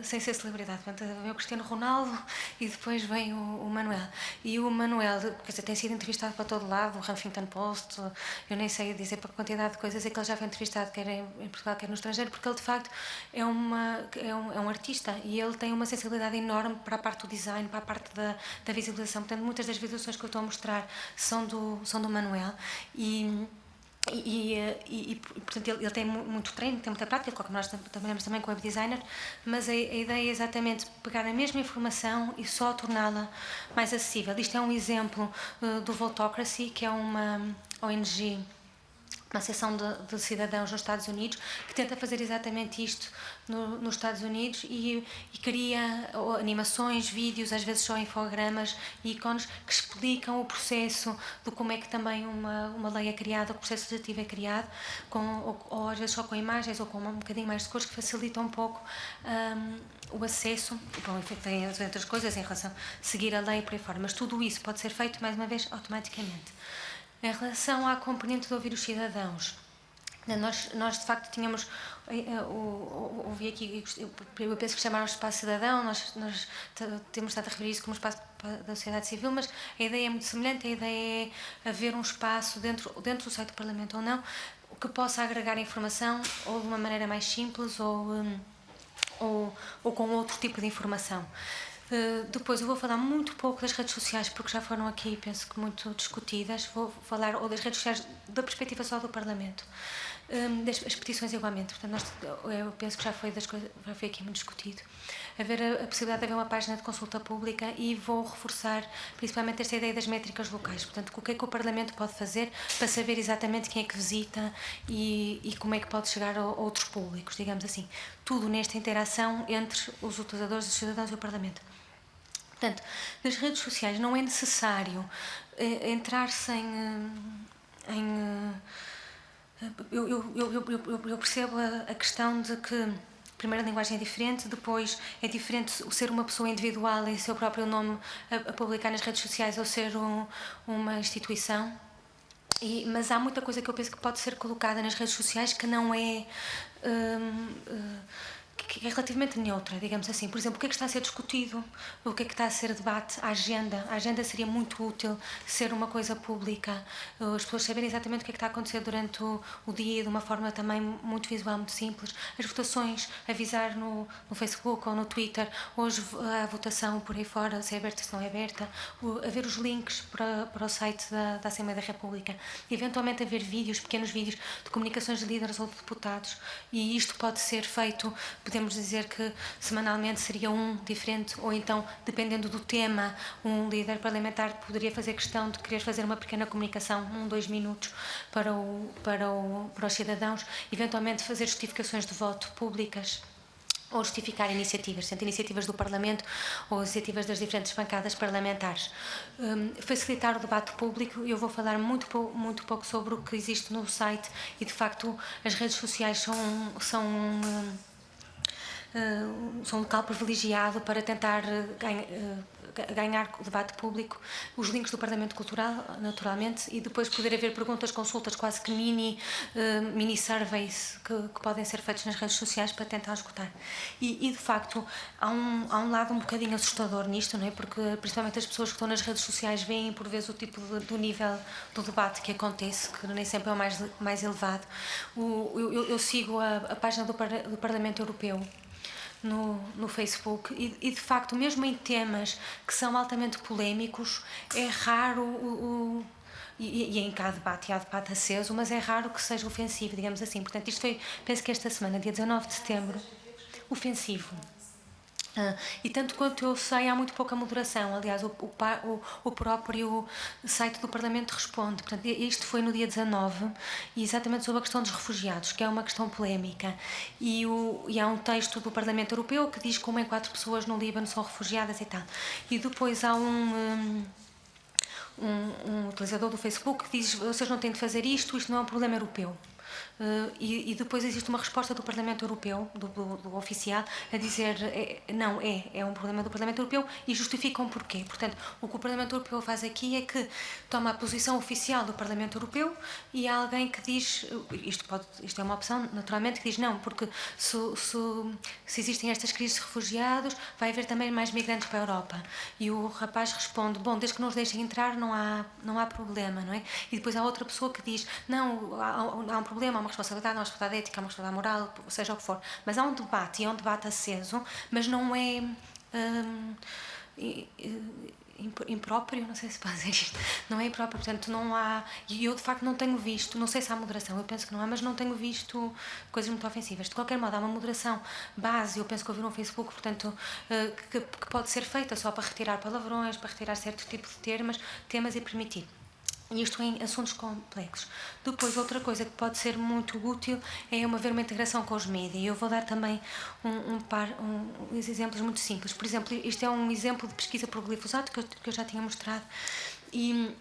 B: sem ser celebridade. Portanto, vem o Cristiano Ronaldo e depois vem o Manuel. E o Manuel, quer dizer, tem sido entrevistado para todo lado, o Huffington Post, eu nem sei dizer para a quantidade de coisas, é que ele já foi entrevistado, quer em Portugal, quer no estrangeiro, porque ele de facto é um artista e ele tem uma sensibilidade enorme para a parte do design, para a parte da visualização. Portanto, muitas das visualizações que eu estou a mostrar são do Manuel Portanto, ele tem muito treino, tem muita prática, como nós trabalhamos também com web designer, mas a ideia é exatamente pegar a mesma informação e só torná-la mais acessível. Isto é um exemplo do Votocracy, que é uma ONG, uma seção de cidadãos nos Estados Unidos, que tenta fazer exatamente isto nos Estados Unidos e cria animações, vídeos, às vezes só infogramas e ícones que explicam o processo de como é que também uma lei é criada, o processo legislativo é criado, ou às vezes só com imagens ou com um bocadinho mais de cores, que facilitam um pouco o acesso. Bom, tem outras coisas em relação a seguir a lei e por aí fora, mas tudo isso pode ser feito, mais uma vez, automaticamente. Em relação à componente de ouvir os cidadãos, nós de facto tínhamos, ouvi aqui, eu penso que chamaram Espaço Cidadão, nós temos estado a referir isso como espaço da sociedade civil, mas a ideia é muito semelhante, a ideia é haver um espaço dentro do site do Parlamento ou não, que possa agregar informação ou de uma maneira mais simples ou com outro tipo de informação. Depois eu vou falar muito pouco das redes sociais, porque já foram aqui, penso que muito discutidas. Vou falar ou das redes sociais da perspectiva só do Parlamento, das petições igualmente. Portanto, eu penso que já foi aqui muito discutido. Haver a possibilidade de haver uma página de consulta pública, e vou reforçar principalmente esta ideia das métricas locais. Portanto, o que é que o Parlamento pode fazer para saber exatamente quem é que visita e como é que pode chegar a outros públicos, digamos assim. Tudo nesta interação entre os utilizadores, os cidadãos e o Parlamento. Portanto, nas redes sociais não é necessário entrar-se eu percebo a questão de que primeiro a linguagem é diferente, depois é diferente o ser uma pessoa individual em seu próprio nome a publicar nas redes sociais ou ser uma instituição. Mas há muita coisa que eu penso que pode ser colocada nas redes sociais que não é... que é relativamente neutra, digamos assim. Por exemplo, o que é que está a ser discutido, o que é que está a ser debate, a agenda seria muito útil ser uma coisa pública, as pessoas saberem exatamente o que é que está a acontecer durante o dia de uma forma também muito visual, muito simples. As votações, avisar no Facebook ou no Twitter, hoje a votação por aí fora, se é aberta, se não é aberta, haver os links para o site da Assembleia da República, eventualmente haver pequenos vídeos de comunicações de líderes ou de deputados, e isto pode ser feito, podemos dizer que semanalmente seria um diferente, ou então, dependendo do tema, um líder parlamentar poderia fazer questão de querer fazer uma pequena comunicação, 2 minutos, para os cidadãos, eventualmente fazer justificações de voto públicas, ou justificar iniciativas, sendo iniciativas do Parlamento ou iniciativas das diferentes bancadas parlamentares. Facilitar o debate público, eu vou falar muito pouco sobre o que existe no site, e de facto as redes sociais são um local privilegiado para tentar ganhar o debate público, os links do Parlamento Cultural, naturalmente, e depois poder haver perguntas, consultas, quase que mini surveys que podem ser feitos nas redes sociais para tentar escutar. E de facto, há um lado um bocadinho assustador nisto, não é? Porque principalmente as pessoas que estão nas redes sociais veem por vezes o tipo do nível do debate que acontece, que nem sempre é o mais elevado. Eu sigo a página do Parlamento Europeu no Facebook, e de facto, mesmo em temas que são altamente polémicos, é raro e em que há debate aceso, mas é raro que seja ofensivo, digamos assim. Portanto, isto foi, penso que esta semana, dia 19 de setembro, ofensivo. E tanto quanto eu sei, há muito pouca moderação. Aliás, o próprio site do Parlamento responde. Portanto, isto foi no dia 19, e exatamente sobre a questão dos refugiados, que é uma questão polémica. E há um texto do Parlamento Europeu que diz que 1 em 4 pessoas no Líbano são refugiadas e tal. E depois há um utilizador do Facebook que diz: vocês não têm de fazer isto não é um problema europeu. E depois existe uma resposta do Parlamento Europeu, do oficial, a dizer não, é um problema do Parlamento Europeu, e justificam porquê. Portanto, o que o Parlamento Europeu faz aqui é que toma a posição oficial do Parlamento Europeu, e há alguém que diz, isto é uma opção, naturalmente, que diz não, porque se existem estas crises de refugiados, vai haver também mais migrantes para a Europa. E o rapaz responde: bom, desde que não os deixem entrar, não há problema, não é? E depois há outra pessoa que diz: não, há um problema, há uma responsabilidade, há uma responsabilidade ética, há uma responsabilidade moral, seja o que for. Mas há um debate, e é um debate aceso, mas não é impróprio, não sei se pode dizer isto, não é impróprio, portanto não há, e eu de facto não tenho visto, não sei se há moderação, eu penso que não há, mas não tenho visto coisas muito ofensivas. De qualquer modo, há uma moderação base, eu penso que eu vi no Facebook, portanto, que pode ser feita só para retirar palavrões, para retirar certo tipo de temas e permitir. E isto em assuntos complexos. Depois, outra coisa que pode ser muito útil é haver uma integração com os médias. Eu vou dar também uns exemplos muito simples. Por exemplo, isto é um exemplo de pesquisa por glifosato que eu já tinha mostrado. E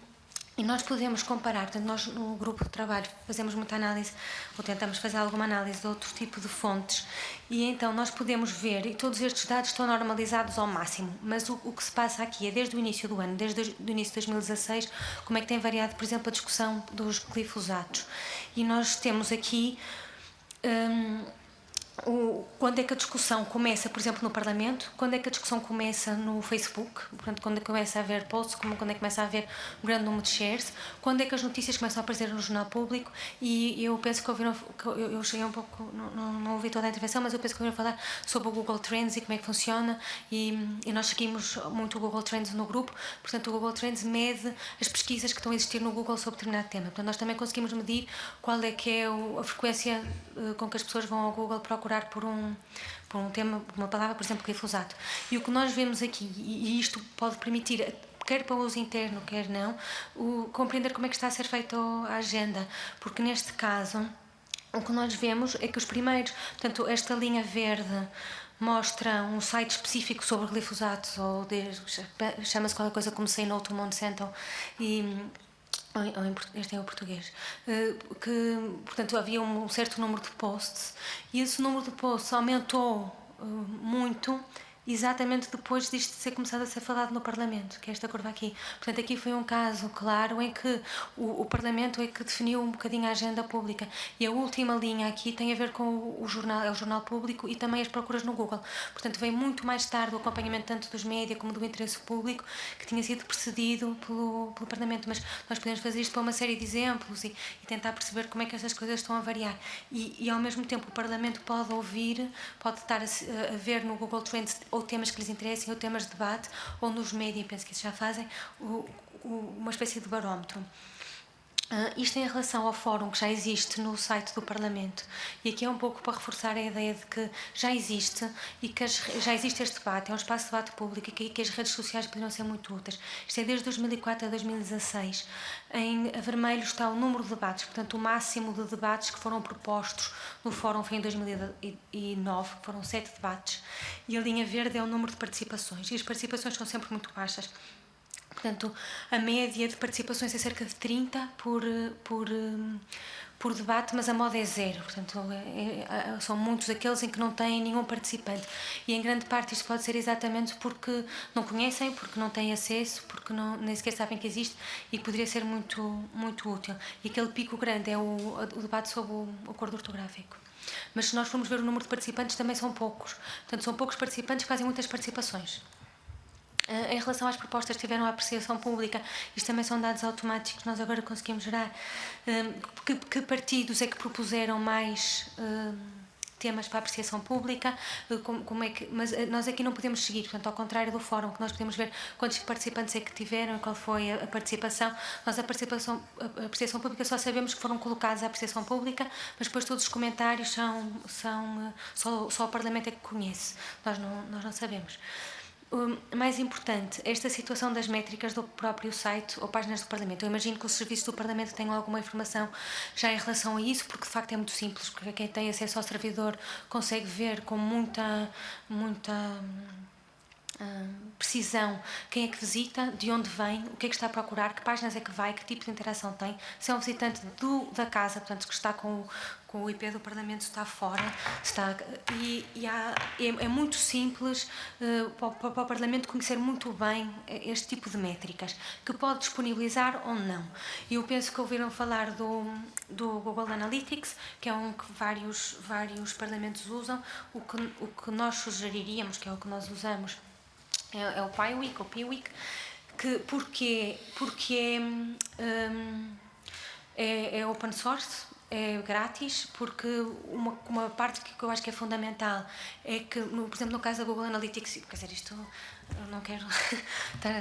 B: nós podemos comparar, portanto, nós no grupo de trabalho fazemos muita análise, ou tentamos fazer alguma análise de outro tipo de fontes, e então nós podemos ver, e todos estes dados estão normalizados ao máximo, mas o que se passa aqui é desde o início do ano, desde o início de 2016, como é que tem variado, por exemplo, a discussão dos glifosatos. E nós temos aqui quando é que a discussão começa, por exemplo, no Parlamento, quando é que a discussão começa no Facebook, portanto, quando é que começa a haver posts, quando é que começa a haver um grande número de shares, quando é que as notícias começam a aparecer no Jornal Público, e eu penso que eu cheguei um pouco, não ouvi toda a intervenção, mas eu penso que ouviram falar sobre o Google Trends e como é que funciona, e nós seguimos muito o Google Trends no grupo, portanto, o Google Trends mede as pesquisas que estão a existir no Google sobre determinado tema, portanto, nós também conseguimos medir qual é que é a frequência com que as pessoas vão ao Google procurar por um tema, uma palavra, por exemplo, glifosato. E o que nós vemos aqui, e isto pode permitir, quer para o uso interno, quer não, compreender como é que está a ser feita a agenda, porque neste caso o que nós vemos é que os primeiros, portanto, esta linha verde mostra um site específico sobre glifosatos, ou chama-se qualquer coisa como Say No to Monsanto, este é o português, que, portanto, havia um certo número de posts, e esse número de posts aumentou muito exatamente depois disto ser começado a ser falado no Parlamento, que é esta curva aqui. Portanto, aqui foi um caso claro em que o Parlamento é que definiu um bocadinho a agenda pública, e a última linha aqui tem a ver com o Jornal Público e também as procuras no Google. Portanto, veio muito mais tarde o acompanhamento tanto dos média como do interesse público, que tinha sido precedido pelo Parlamento, mas nós podemos fazer isto para uma série de exemplos e tentar perceber como é que estas coisas estão a variar. E ao mesmo tempo o Parlamento pode ouvir, pode estar a ver no Google Trends ou temas que lhes interessem, ou temas de debate, ou nos médias, penso que isso já fazem, uma espécie de barómetro. Isto em relação ao fórum que já existe no site do Parlamento, e aqui é um pouco para reforçar a ideia de que já existe e que já existe este debate, é um espaço de debate público e que as redes sociais poderiam ser muito úteis. Isto é desde 2004 a 2016. A vermelho está o número de debates, portanto o máximo de debates que foram propostos no fórum foi em 2009, foram 7 debates, e a linha verde é o número de participações, e as participações são sempre muito baixas. Portanto, a média de participações é cerca de 30 por debate, mas a moda é 0. Portanto, são muitos aqueles em que não têm nenhum participante. E em grande parte isto pode ser exatamente porque não conhecem, porque não têm acesso, porque nem sequer sabem que existe, e poderia ser muito, muito útil. E aquele pico grande é o debate sobre o acordo ortográfico. Mas se nós formos ver o número de participantes, também são poucos. Portanto, são poucos participantes que fazem muitas participações. Em relação às propostas que tiveram a apreciação pública, isto também são dados automáticos que nós agora conseguimos gerar. Que partidos é que propuseram mais temas para a apreciação pública, mas nós aqui não podemos seguir, portanto, ao contrário do fórum, que nós podemos ver quantos participantes é que tiveram e qual foi a participação. Nós a apreciação pública só sabemos que foram colocados à apreciação pública, mas depois todos os comentários só o Parlamento é que conhece, nós não sabemos. Mais importante, esta situação das métricas do próprio site ou páginas do Parlamento. Eu imagino que os serviços do Parlamento tenham alguma informação já em relação a isso, porque de facto é muito simples, porque quem tem acesso ao servidor consegue ver com muita precisão quem é que visita, de onde vem, o que é que está a procurar, que páginas é que vai, que tipo de interação tem, se é um visitante da casa, portanto, que está com o IP do Parlamento, está fora, é muito simples para o Parlamento conhecer muito bem este tipo de métricas, que pode disponibilizar ou não. Eu penso que ouviram falar do Google Analytics, que é um que vários parlamentos usam. O que nós sugeriríamos, que é o que nós usamos, é o Piwik, porque é open source, é grátis, porque uma parte que eu acho que é fundamental é que, por exemplo, no caso da Google Analytics, quer dizer, isto não quero estar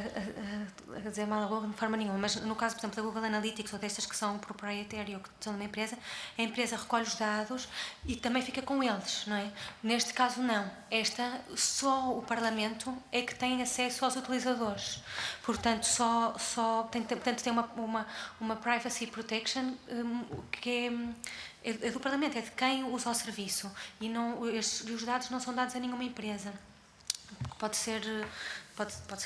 B: a dizer mal a Google de forma nenhuma, mas no caso, por exemplo, da Google Analytics ou destas que são proprietary ou que são de uma empresa, a empresa recolhe os dados e também fica com eles, não é? Neste caso, não. Esta, só o Parlamento é que tem acesso aos utilizadores. Portanto, portanto tem uma privacy protection que é do Parlamento, é de quem usa o serviço. E os dados não são dados a nenhuma empresa. Pode ser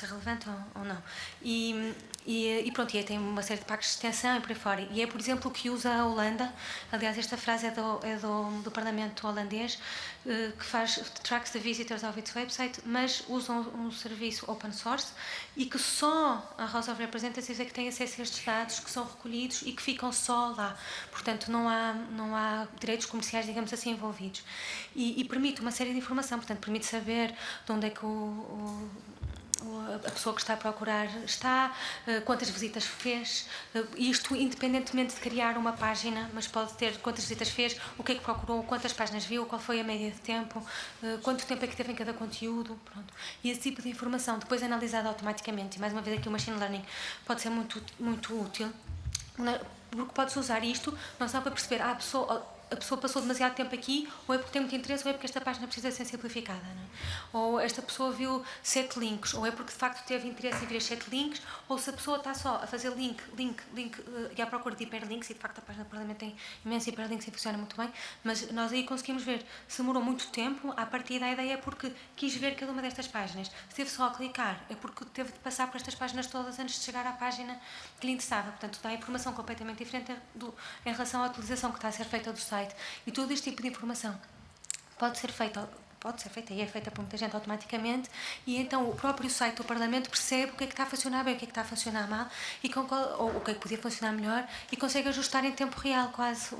B: relevante ou não. E pronto, e aí tem uma série de pactos de extensão e por aí fora. E é, por exemplo, o que usa a Holanda. Aliás, esta frase é do Parlamento holandês, que tracks the visitors of its website, mas usa um serviço open source e que só a House of Representatives é que tem acesso a estes dados, que são recolhidos e que ficam só lá. Portanto, não há direitos comerciais, digamos assim, envolvidos. E permite uma série de informação, portanto, permite saber de onde é que a pessoa que está a procurar está, quantas visitas fez, isto independentemente de criar uma página, mas pode ter quantas visitas fez, o que é que procurou, quantas páginas viu, qual foi a média de tempo, quanto tempo é que teve em cada conteúdo, pronto. E esse tipo de informação depois é analisada automaticamente, e mais uma vez aqui o machine learning pode ser muito, muito útil, porque podes usar isto não só para perceber a pessoa passou demasiado tempo aqui, ou é porque tem muito interesse, ou é porque esta página precisa ser simplificada, não é? Ou esta pessoa viu 7 links, ou é porque de facto teve interesse em ver 7 links, ou se a pessoa está só a fazer link e à procura de hiperlinks, e de facto a página do Parlamento tem imensos hiperlinks e funciona muito bem, mas nós aí conseguimos ver se demorou muito tempo. A partir da ideia é porque quis ver cada uma destas páginas. Se teve só a clicar, é porque teve de passar por estas páginas todas antes de chegar à página que lhe interessava. Portanto, dá informação completamente diferente em relação à utilização que está a ser feita do site. E todo este tipo de informação pode ser feita e é feita por muita gente automaticamente, e então o próprio site do Parlamento percebe o que é que está a funcionar bem, o que é que está a funcionar mal, ou o que é que podia funcionar melhor, e consegue ajustar em tempo real quase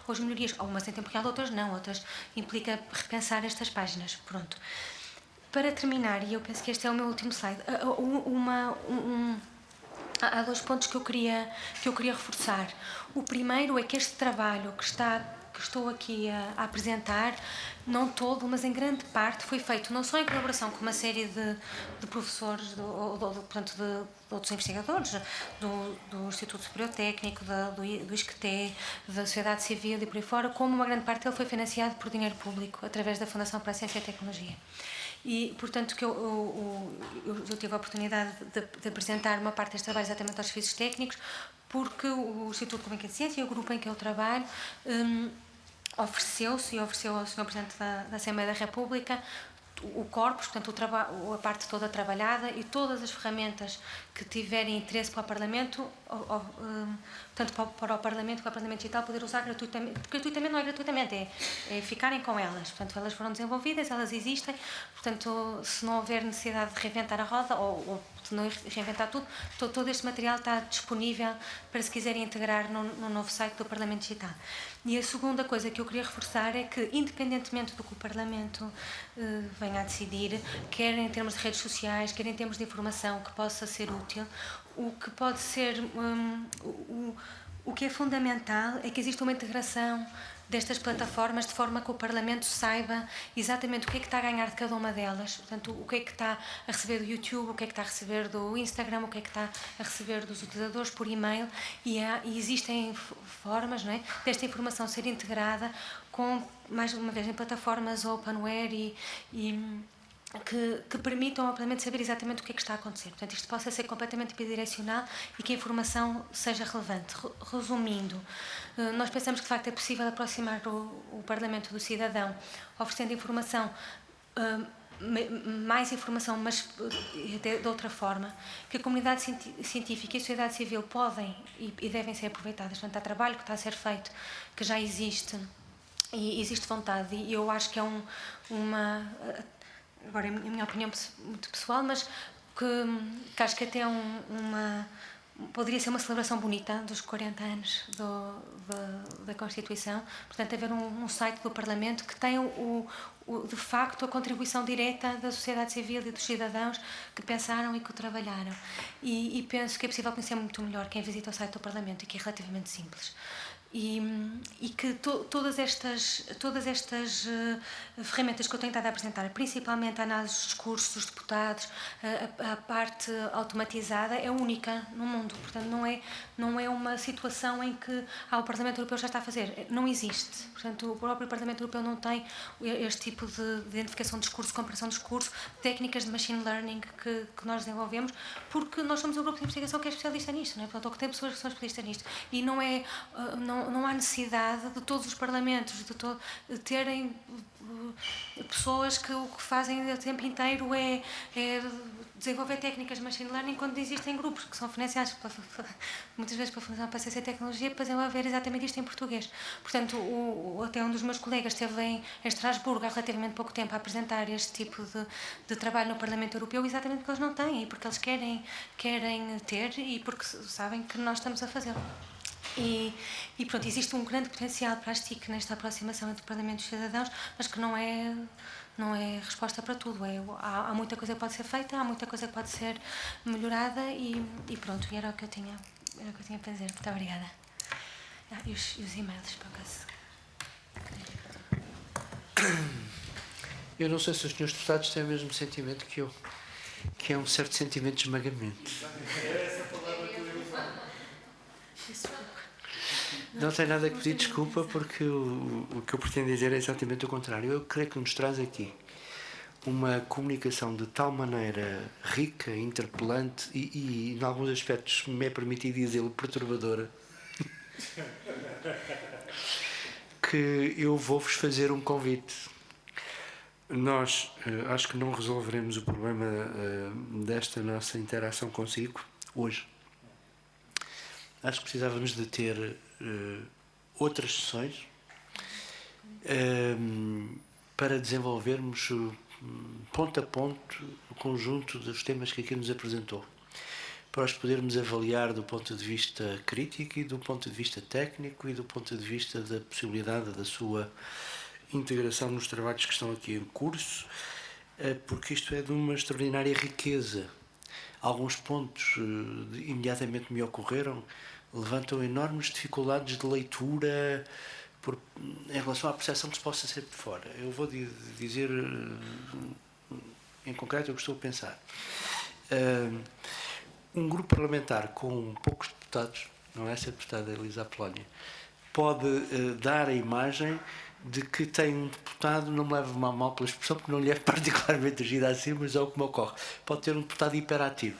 B: as melhorias. Algumas em tempo real, outras não, outras implica repensar estas páginas. Pronto. Para terminar, e eu penso que este é o meu último slide, há 2 pontos que eu queria reforçar. O primeiro é que este trabalho que estou aqui a apresentar, não todo, mas em grande parte, foi feito não só em colaboração com uma série de professores, portanto, de outros investigadores, do Instituto Superior Técnico, do ISCTE, da sociedade civil e por aí fora, como uma grande parte dele foi financiado por dinheiro público, através da Fundação para a Ciência e a Tecnologia. E, portanto, que eu tive a oportunidade de apresentar uma parte deste trabalho exatamente aos serviços técnicos, porque o Instituto de Comunicação e Ciência e o grupo em que eu trabalho ofereceu ao Sr. Presidente da Assembleia da República o corpus, portanto a parte toda trabalhada e todas as ferramentas que tiverem interesse para o Parlamento, portanto para o Parlamento Digital poder usar gratuitamente não é gratuitamente, é ficarem com elas. Portanto, elas foram desenvolvidas, elas existem, portanto, se não houver necessidade de reinventar a roda ou de não reinventar tudo, todo este material está disponível para se quiserem integrar no novo site do Parlamento Digital. E a segunda coisa que eu queria reforçar é que, independentemente do que o Parlamento venha a decidir, quer em termos de redes sociais, quer em termos de informação que possa ser útil, o que pode ser o que é fundamental é que exista uma integração destas plataformas de forma que o Parlamento saiba exatamente o que é que está a ganhar de cada uma delas, portanto, o que é que está a receber do YouTube, o que é que está a receber do Instagram, o que é que está a receber dos utilizadores por e-mail, e existem formas, não é, desta informação ser integrada com, mais uma vez, em plataformas openware que permitam ao Parlamento saber exatamente o que é que está a acontecer. Portanto, isto possa ser completamente bidirecional e que a informação seja relevante. Resumindo, nós pensamos que de facto é possível aproximar o Parlamento do cidadão, oferecendo informação, mais informação, mas de outra forma, que a comunidade científica e a sociedade civil podem e devem ser aproveitadas. Portanto, há trabalho que está a ser feito, que já existe, e existe vontade, e eu acho que é agora é a minha opinião muito pessoal, mas que acho que até poderia ser uma celebração bonita dos 40 anos da Constituição. Portanto, haver um site do Parlamento que tenha de facto a contribuição direta da sociedade civil e dos cidadãos que pensaram e que o trabalharam. E penso que é possível conhecer muito melhor quem visita o site do Parlamento, e que é relativamente simples. E que todas estas ferramentas que eu tenho estado a apresentar, principalmente a análise dos discursos dos deputados, a parte automatizada, é única no mundo. Portanto, não é uma situação em que o Parlamento Europeu já está a fazer. Não existe. Portanto, o próprio Parlamento Europeu não tem este tipo de identificação de discurso, comparação de discurso, técnicas de machine learning que nós desenvolvemos, porque nós somos um grupo de investigação que é especialista nisto, não é? Portanto, ou que tem pessoas que são especialistas nisto. E não há necessidade de todos os parlamentos de terem pessoas que o que fazem o tempo inteiro é desenvolver técnicas de machine learning quando existem grupos que são financiados muitas vezes para a ciência e tecnologia para desenvolver exatamente isto em português. Portanto, até um dos meus colegas esteve em Estrasburgo há relativamente pouco tempo a apresentar este tipo de trabalho no Parlamento Europeu, exatamente porque eles não têm e porque eles querem ter e porque sabem que nós estamos a fazê-lo. E pronto, existe um grande potencial para as TIC nesta aproximação entre o Parlamento e os cidadãos, mas que não é resposta para tudo. Há muita coisa que pode ser feita, há muita coisa que pode ser melhorada e pronto, e era o que eu tinha para dizer. Muito obrigada. E os e-mails, por acaso.
A: Eu não sei se os senhores deputados têm o mesmo sentimento que eu, que é um certo sentimento de esmagamento. Não tem nada que pedir desculpa, porque o que eu pretendo dizer é exatamente o contrário. Eu creio que nos traz aqui uma comunicação de tal maneira rica, interpelante e em alguns aspectos, me é permitido dizê-lo, perturbadora, que eu vou-vos fazer um convite. Nós acho que não resolveremos o problema desta nossa interação consigo hoje. Acho que precisávamos de ter outras sessões para desenvolvermos ponto a ponto o conjunto dos temas que aqui nos apresentou, para os podermos avaliar do ponto de vista crítico e do ponto de vista técnico e do ponto de vista da possibilidade da sua integração nos trabalhos que estão aqui em curso, porque isto é de uma extraordinária riqueza. Alguns pontos imediatamente me ocorreram levantam enormes dificuldades de leitura em relação à percepção que se possa ser de fora. Eu vou dizer em concreto o que estou a pensar. Um grupo parlamentar com poucos deputados, não é essa deputada Elisa Apolónia, pode dar a imagem de que tem um deputado, não me leve mal pela expressão, porque não lhe é particularmente dirigida assim, mas é o que me ocorre. Pode ter um deputado hiperativo,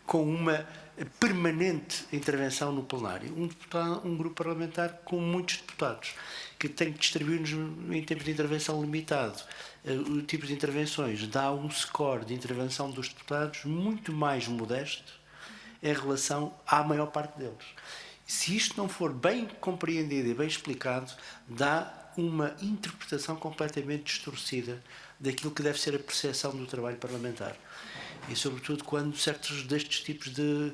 A: com uma permanente intervenção no plenário. Um grupo parlamentar com muitos deputados, que tem que distribuir-nos em tempo de intervenção limitado. O tipo de intervenções dá um score de intervenção dos deputados muito mais modesto em relação à maior parte deles. Se isto não for bem compreendido e bem explicado, dá uma interpretação completamente distorcida daquilo que deve ser a percepção do trabalho parlamentar. E, sobretudo, quando certos destes tipos de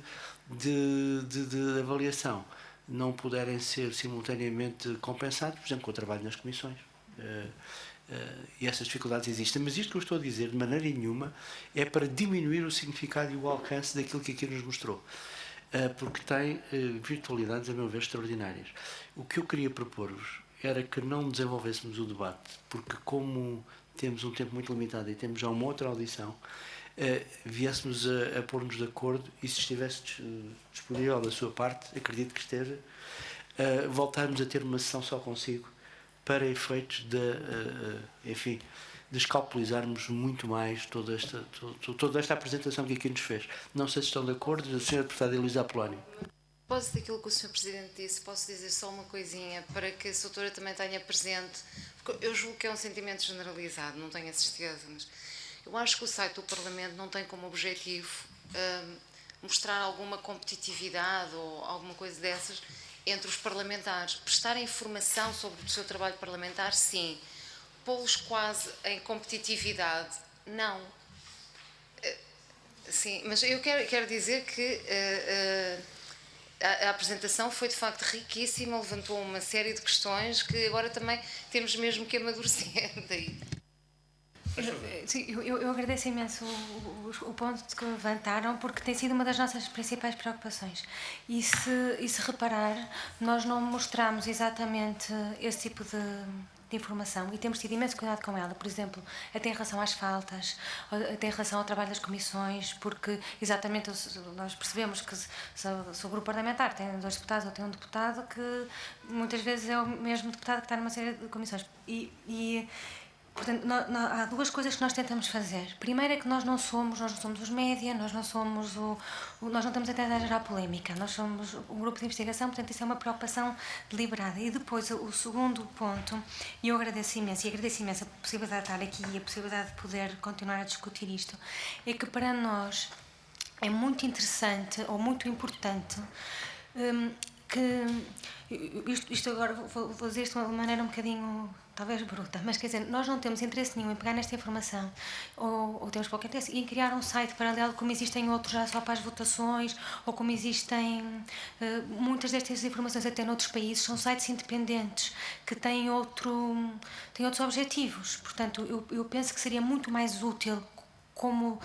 A: avaliação não puderem ser simultaneamente compensados, por exemplo, com o trabalho nas comissões. E essas dificuldades existem. Mas isto que eu estou a dizer, de maneira nenhuma, é para diminuir o significado e o alcance daquilo que aqui nos mostrou. Porque tem virtualidades, a meu ver, extraordinárias. O que eu queria propor-vos era que não desenvolvêssemos o debate, porque como temos um tempo muito limitado e temos já uma outra audição, viéssemos a pôr-nos de acordo e, se estivesse disponível da sua parte, acredito que esteja, voltarmos a ter uma sessão só consigo para efeitos de escalpelizarmos muito mais toda esta apresentação que aqui nos fez. Não sei se estão de acordo, a senhora deputada Elisa Apolónia.
C: Após daquilo que o Sr. Presidente disse, posso dizer só uma coisinha para que a doutora também tenha presente, porque eu julgo que é um sentimento generalizado, não tenho a certeza, mas eu acho que o site do Parlamento não tem como objetivo mostrar alguma competitividade ou alguma coisa dessas entre os parlamentares. Prestar informação sobre o seu trabalho parlamentar, sim. Pô-los quase em competitividade, não. Sim, mas eu quero dizer que a apresentação foi de facto riquíssima, levantou uma série de questões que agora também temos mesmo que amadurecer daí.
B: Sim, eu agradeço imenso o ponto que levantaram, porque tem sido uma das nossas principais preocupações. E se reparar, nós não mostramos exatamente esse tipo de informação e temos tido imenso cuidado com ela. Por exemplo, até em relação às faltas, até em relação ao trabalho das comissões, porque exatamente nós percebemos que se o grupo parlamentar tem 2 deputados ou tem um deputado, que muitas vezes é o mesmo deputado que está numa série de comissões. Portanto, há 2 coisas que nós tentamos fazer. Primeiro é que nós não somos os média, nós não estamos a tentar gerar polémica, nós somos um grupo de investigação, portanto isso é uma preocupação deliberada. E depois o segundo ponto, e eu agradeço imenso a possibilidade de estar aqui e a possibilidade de poder continuar a discutir isto, é que para nós é muito interessante ou muito importante que isto agora vou dizer isto de uma maneira um bocadinho talvez bruta, mas quer dizer, nós não temos interesse nenhum em pegar nesta informação ou temos pouco interesse em criar um site paralelo como existem outros já só para as votações ou como existem muitas destas informações até noutros países, são sites independentes que têm outros objetivos. Portanto, eu penso que seria muito mais útil como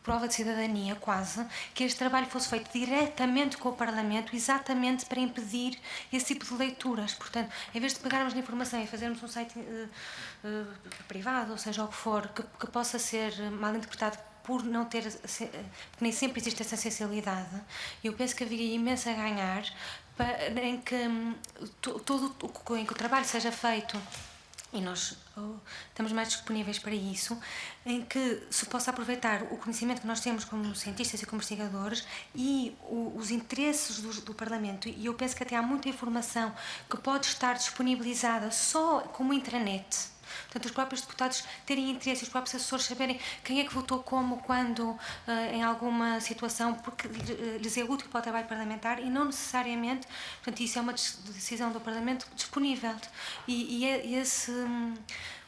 B: prova de cidadania quase, que este trabalho fosse feito diretamente com o Parlamento, exatamente para impedir esse tipo de leituras. Portanto, em vez de pegarmos na informação e fazermos um site privado, ou seja, o que for, que possa ser mal interpretado por não ter, porque nem sempre existe essa sensibilidade, eu penso que haveria imenso a ganhar em que em que o trabalho seja feito, e nós estamos mais disponíveis para isso, em que se possa aproveitar o conhecimento que nós temos como cientistas e como investigadores e os interesses do Parlamento. E eu penso que até há muita informação que pode estar disponibilizada só como intranet. Portanto, os próprios deputados terem interesse, os próprios assessores saberem quem é que votou como, quando, em alguma situação, porque lhes é útil para o trabalho parlamentar e não necessariamente, portanto, isso é uma decisão do Parlamento disponível. E esse...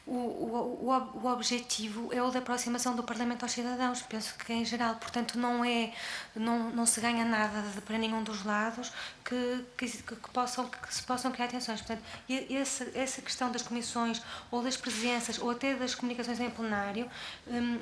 B: O objetivo é o da aproximação do Parlamento aos cidadãos, penso que em geral, portanto não se ganha nada para nenhum dos lados que se possam criar tensões. Portanto, essa questão das comissões ou das presenças ou até das comunicações em plenário,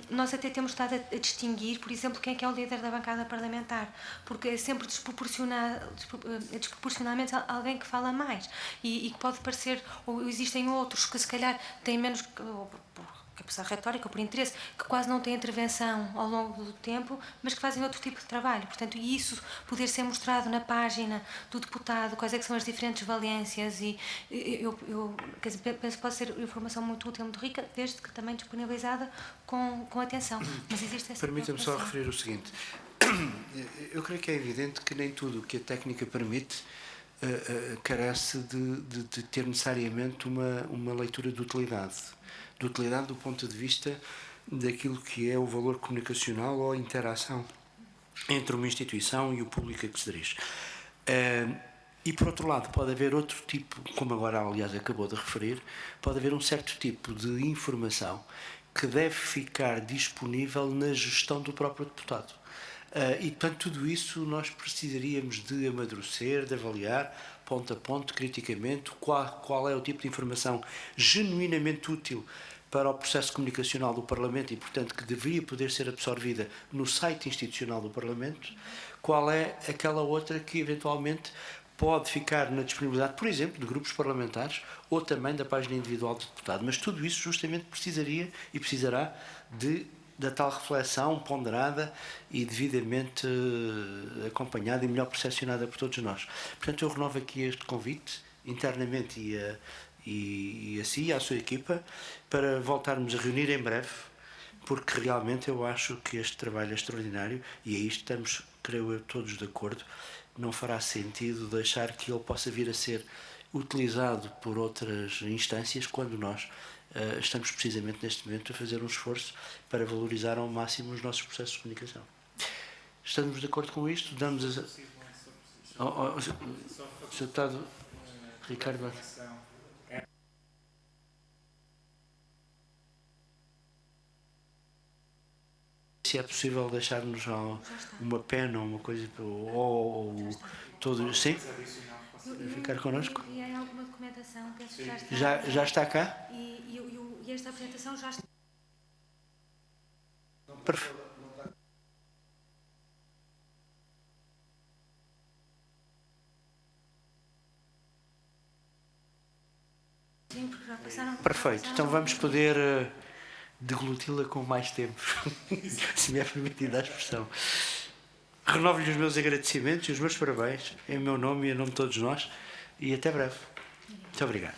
B: nós até temos estado a distinguir, por exemplo, quem é que é o líder da bancada parlamentar, porque é sempre desproporcionalmente alguém que fala mais e que pode parecer, ou existem outros que se calhar têm menos, que é por retórica ou por interesse, que quase não têm intervenção ao longo do tempo, mas que fazem outro tipo de trabalho. Portanto, e isso poder ser mostrado na página do deputado, quais é que são as diferentes valências, e quer dizer, penso que pode ser informação muito útil, muito rica, desde que também disponibilizada com atenção. Mas existe essa
A: Permita-me só referir o seguinte. Eu creio que é evidente que nem tudo o que a técnica permite carece de ter necessariamente uma leitura de utilidade do ponto de vista daquilo que é o valor comunicacional ou a interação entre uma instituição e o público a que se dirige. E por outro lado pode haver outro tipo, como agora aliás acabou de referir, pode haver um certo tipo de informação que deve ficar disponível na gestão do próprio deputado. E, portanto, tudo isso nós precisaríamos de amadurecer, de avaliar, ponto a ponto, criticamente, qual é o tipo de informação genuinamente útil para o processo comunicacional do Parlamento e, portanto, que deveria poder ser absorvida no site institucional do Parlamento, qual é aquela outra que, eventualmente, pode ficar na disponibilidade, por exemplo, de grupos parlamentares ou também da página individual do deputado. Mas tudo isso justamente precisaria e precisará da tal reflexão ponderada e devidamente acompanhada e melhor percepcionada por todos nós. Portanto, eu renovo aqui este convite, internamente e a si, à sua equipa, para voltarmos a reunir em breve, porque realmente eu acho que este trabalho é extraordinário e aí estamos, creio eu, todos de acordo. Não fará sentido deixar que ele possa vir a ser utilizado por outras instâncias quando nós estamos precisamente neste momento a fazer um esforço para valorizar ao máximo os nossos processos de comunicação. Estamos de acordo com isto? Damos a... Sr. Deputado Ricardo... Se é possível deixar-nos uma pena ou uma coisa, ou todo... Sim? Ficar connosco?
B: E há alguma documentação, penso que
A: já está cá?
B: E esta apresentação já está.
A: Perfe-
B: Sim, porque já passaram.
A: Perfeito, então vamos poder degluti-la com mais tempo, se me é permitida a expressão. Renovo-lhe os meus agradecimentos e os meus parabéns, em meu nome e em nome de todos nós, e até breve. Muito obrigado.